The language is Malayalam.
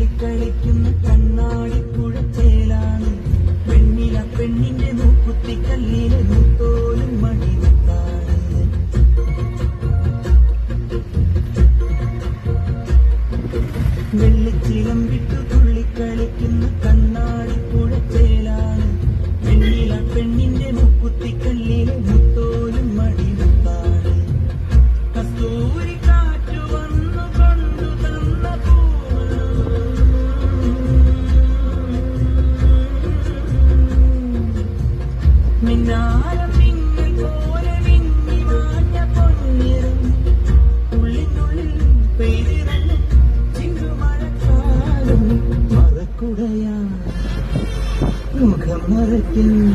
തുള്ളിക്കളിക്കുന്ന കണ്ണാടിപ്പുഴ ചേലാണ്. പെണ്ണില പെണ്ണിന്റെ മൂക്കുത്തിക്കല്ലിലെ മുത്തോലും മണിമുത്താണ്. വെള്ളിച്ചിലമ്പിട്ടു തുള്ളിക്കളിക്കുന്ന കണ്ണാടിപ്പുഴ ചേലാണ്. പെണ്ണില പെണ്ണിന്റെ മൂക്കുത്തിക്കല്ലിലെ മുത്തോലും മണിമുത്താണ്. കസ്തൂരി കാറ്റു വന്നു കൊണ്ടു തന്ന മിന്നാരം മിന്നൽ പോലെ മിന്നി മാഞ്ഞ പൊന്നിരും ഉള്ളിനുള്ളിൽ പെയ്തിറങ്ങും ചിന്തുമഴക്കാലം മറക്കുടയാ മുഖം മറയ്ക്കുന്നു.